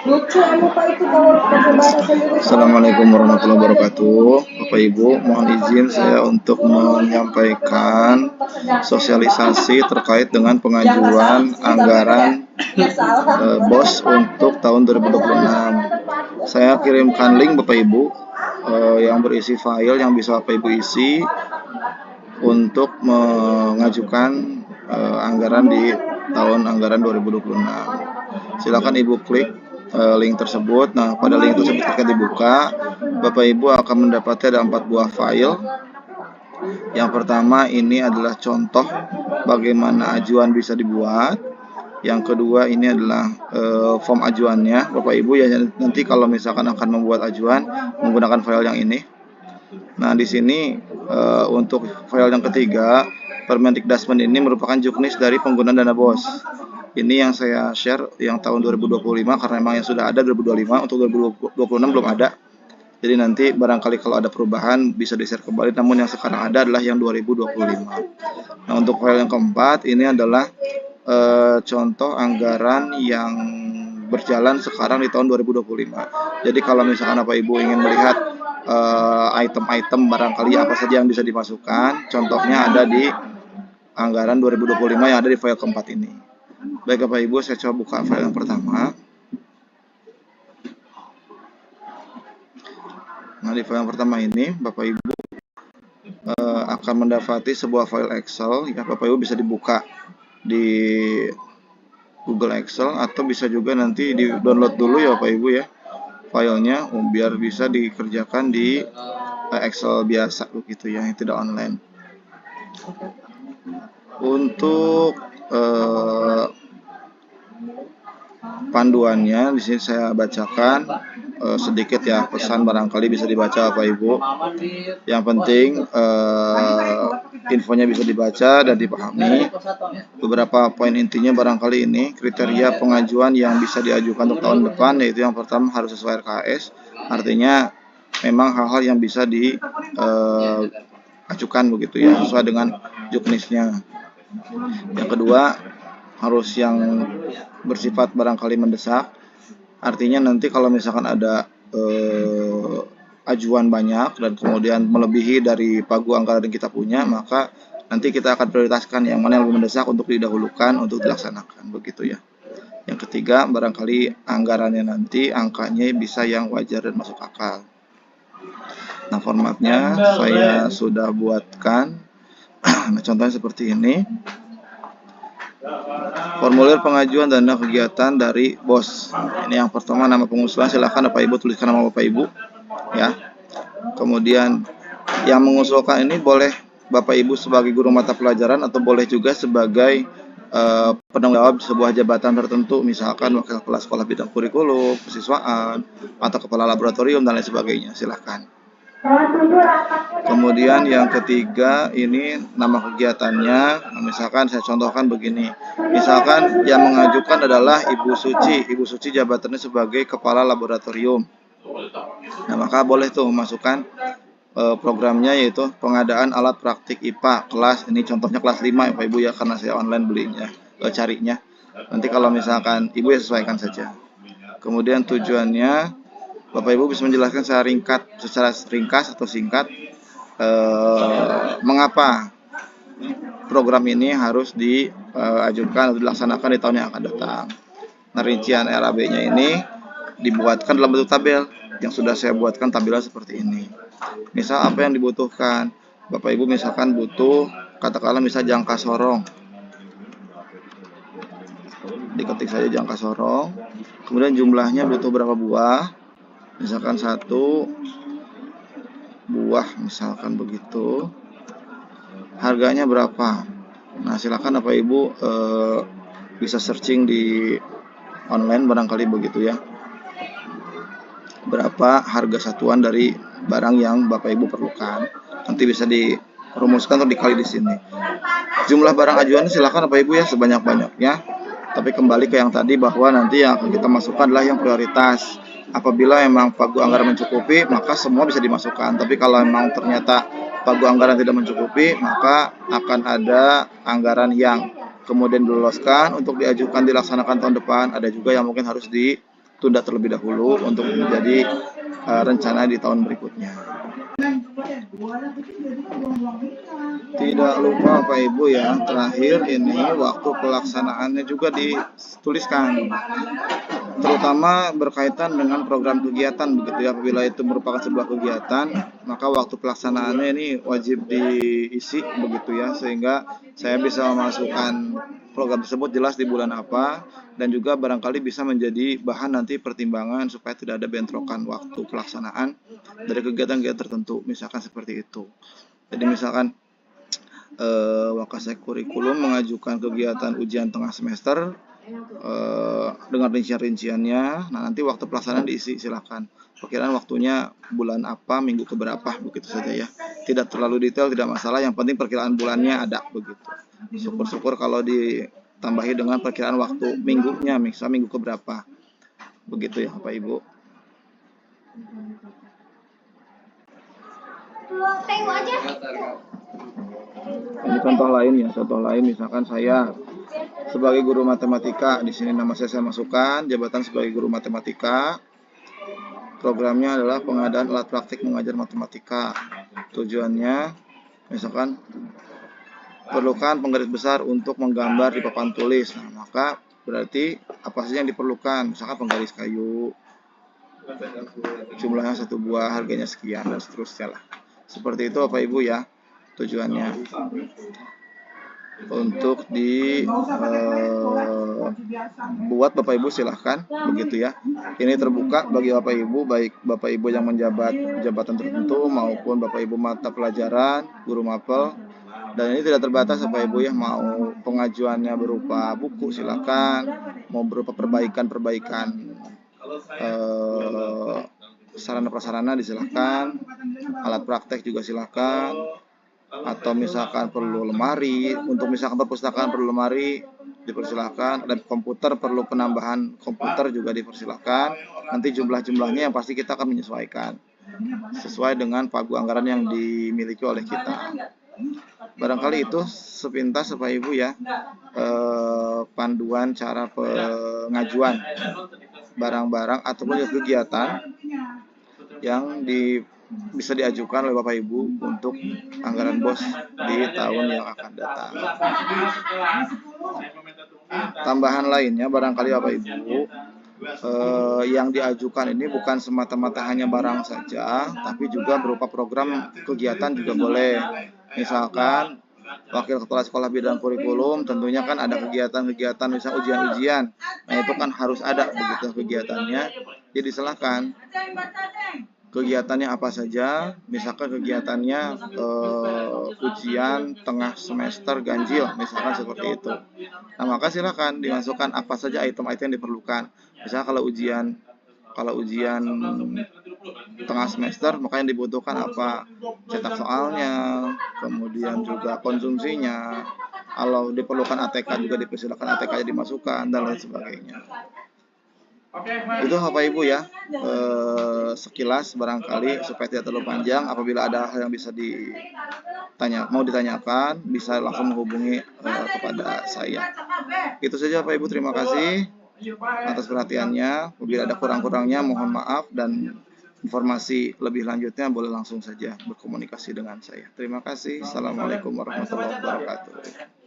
Lucu Pak itu kalau pakai bahasa sendiri. Assalamualaikum warahmatullahi wabarakatuh. Bapak Ibu, mohon izin saya untuk menyampaikan sosialisasi terkait dengan pengajuan anggaran BOS untuk tahun 2026. Saya kirimkan link Bapak Ibu yang berisi file yang bisa Bapak Ibu isi untuk mengajukan anggaran di tahun anggaran 2026. Silakan Ibu klik link tersebut. Nah, pada link tersebut ketika dibuka, Bapak Ibu akan mendapati ada 4 buah file. Yang pertama ini adalah contoh bagaimana ajuan bisa dibuat. Yang kedua ini adalah form ajuannya. Bapak Ibu ya nanti kalau misalkan akan membuat ajuan menggunakan file yang ini. Nah, di sini untuk file yang ketiga, Permendikdasmen ini merupakan juknis dari penggunaan dana BOS. Ini yang saya share yang tahun 2025 karena memang yang sudah ada 2025, untuk 2026 belum ada. Jadi nanti barangkali kalau ada perubahan bisa di-share kembali, namun yang sekarang ada adalah yang 2025. Nah, untuk file yang keempat ini adalah contoh anggaran yang berjalan sekarang di tahun 2025. Jadi kalau misalkan Bapak Ibu ingin melihat item-item barangkali apa saja yang bisa dimasukkan, contohnya ada di anggaran 2025 yang ada di file keempat ini. Baik Bapak Ibu, saya coba buka file yang pertama. Nah, di file yang pertama ini Bapak Ibu akan mendapati sebuah file Excel ya. Bapak Ibu bisa dibuka di Google Excel atau bisa juga nanti di download dulu ya Bapak Ibu ya filenya biar bisa dikerjakan di Excel biasa begitu ya, yang tidak online. Untuk panduannya di sini saya bacakan sedikit ya, pesan barangkali bisa dibaca Bapak Ibu. Yang penting infonya bisa dibaca dan dipahami. Beberapa poin intinya barangkali ini, kriteria pengajuan yang bisa diajukan untuk tahun depan, yaitu yang pertama harus sesuai RKS, artinya memang hal-hal yang bisa diajukan begitu ya, sesuai dengan juknisnya. Yang kedua, harus yang bersifat barangkali mendesak, artinya nanti kalau misalkan ada ajuan banyak dan kemudian melebihi dari pagu anggaran yang kita punya, maka nanti kita akan prioritaskan yang mana yang lebih mendesak untuk didahulukan untuk dilaksanakan begitu ya. Yang ketiga, barangkali anggarannya nanti angkanya bisa yang wajar dan masuk akal. Nah, formatnya saya sudah buatkan. Nah, contohnya seperti ini. Formulir pengajuan dana kegiatan dari BOS. Ini yang pertama, nama pengusulan, silakan Bapak Ibu tuliskan nama Bapak Ibu ya. Kemudian yang mengusulkan ini boleh Bapak Ibu sebagai guru mata pelajaran atau boleh juga sebagai penanggung jawab sebuah jabatan tertentu, misalkan wakil kepala sekolah bidang kurikulum, kesiswaan, atau kepala laboratorium dan lain sebagainya, silahkan. Kemudian yang ketiga ini nama kegiatannya, misalkan saya contohkan begini, misalkan yang mengajukan adalah Ibu Suci jabatannya sebagai kepala laboratorium. Nah, maka boleh tuh memasukkan programnya, yaitu pengadaan alat praktik IPA kelas, ini contohnya kelas 5 ya Pak Ibu ya, karena saya online belinya, carinya. Nanti kalau misalkan Ibu ya sesuaikan saja. Kemudian tujuannya Bapak Ibu bisa menjelaskan secara ringkas atau singkat mengapa program ini harus diajukan atau dilaksanakan di tahun yang akan datang. Nah, rincian RAB-nya ini dibuatkan dalam bentuk tabel yang sudah saya buatkan tabelnya seperti ini. Misal apa yang dibutuhkan, Bapak Ibu misalkan butuh, katakanlah misal jangka sorong, diketik saja jangka sorong, kemudian jumlahnya butuh berapa buah, misalkan 1 buah misalkan begitu, harganya berapa. Nah, silakan Bapak Ibu bisa searching di online barangkali begitu ya, berapa harga satuan dari barang yang Bapak Ibu perlukan. Nanti bisa dirumuskan atau dikali di sini. Jumlah barang ajuan silakan Bapak Ibu ya sebanyak-banyaknya. Tapi kembali ke yang tadi bahwa nanti yang akan kita masukkan adalah yang prioritas. Apabila memang pagu anggaran mencukupi, maka semua bisa dimasukkan. Tapi kalau memang ternyata pagu anggaran tidak mencukupi, maka akan ada anggaran yang kemudian diloloskan untuk diajukan dilaksanakan tahun depan. Ada juga yang mungkin harus tunda terlebih dahulu untuk menjadi rencana di tahun berikutnya. Tidak lupa Bapak Ibu ya, terakhir ini waktu pelaksanaannya juga dituliskan, terutama berkaitan dengan program kegiatan begitu ya. Apabila itu merupakan sebuah kegiatan, maka waktu pelaksanaannya ini wajib diisi begitu ya, sehingga saya bisa memasukkan program tersebut jelas di bulan apa, dan juga barangkali bisa menjadi bahan nanti pertimbangan supaya tidak ada bentrokan waktu pelaksanaan dari kegiatan-kegiatan tertentu, misalkan seperti itu. Jadi misalkan Wakasek Kurikulum mengajukan kegiatan ujian tengah semester dengan rincian-rinciannya. Nah, nanti waktu pelaksanaan diisi, silakan. Perkiraan waktunya bulan apa, minggu keberapa, begitu saja ya. Tidak terlalu detail, tidak masalah. Yang penting perkiraan bulannya ada, begitu. Syukur-syukur kalau ditambahi dengan perkiraan waktu minggunya, misalnya minggu keberapa. Begitu ya, Bapak Ibu. Ini contoh lain ya, contoh lain misalkan saya sebagai guru matematika, di sini nama saya masukkan, jabatan sebagai guru matematika. Programnya adalah pengadaan alat praktik mengajar matematika. Tujuannya misalkan perlukan penggaris besar untuk menggambar di papan tulis. Nah, maka berarti apa saja yang diperlukan, misalkan penggaris kayu, jumlahnya 1 buah, harganya sekian, dan seterusnya lah. Seperti itu Bapak Ibu ya tujuannya. Untuk buat Bapak Ibu silahkan begitu ya. Ini terbuka bagi Bapak Ibu, baik Bapak Ibu yang menjabat jabatan tertentu maupun Bapak Ibu mata pelajaran, guru mapel. Dan ini tidak terbatas Bapak Ibu ya, mau pengajuannya berupa buku silahkan, mau berupa perbaikan sarana prasarana disilahkan, alat praktek juga silahkan, atau misalkan perlu lemari, untuk misalkan perpustakaan perlu lemari dipersilahkan, dan komputer perlu penambahan komputer juga dipersilahkan. Nanti jumlah-jumlahnya yang pasti kita akan menyesuaikan sesuai dengan pagu anggaran yang dimiliki oleh kita. Barangkali itu sepintas Bapak Ibu ya, panduan cara pengajuan barang-barang ataupun kegiatan yang bisa diajukan oleh Bapak Ibu untuk anggaran BOS di tahun yang akan datang. Tambahan lainnya barangkali Bapak Ibu, yang diajukan ini bukan semata-mata hanya barang saja, tapi juga berupa program kegiatan juga boleh. Misalkan Wakil Kepala Sekolah Bidang Kurikulum tentunya kan ada kegiatan-kegiatan, misal ujian-ujian. Nah, itu kan harus ada begitu kegiatannya. Jadi silakan kegiatannya apa saja, misalkan kegiatannya ujian tengah semester ganjil, misalkan seperti itu. Nah, maka silakan dimasukkan apa saja item-item yang diperlukan. Misalnya kalau ujian tengah semester, maka yang dibutuhkan apa, cetak soalnya, kemudian juga konsumsinya. Kalau diperlukan ATK juga dipersilakan ATK-nya dimasukkan dan lain sebagainya. Itu Bapak Ibu ya, sekilas barangkali supaya tidak terlalu panjang. Apabila ada hal yang bisa mau ditanyakan, bisa langsung menghubungi kepada saya. Itu saja Bapak Ibu, terima kasih atas perhatiannya. Apabila ada kurang-kurangnya mohon maaf, dan informasi lebih lanjutnya boleh langsung saja berkomunikasi dengan saya. Terima kasih. Assalamualaikum warahmatullahi wabarakatuh.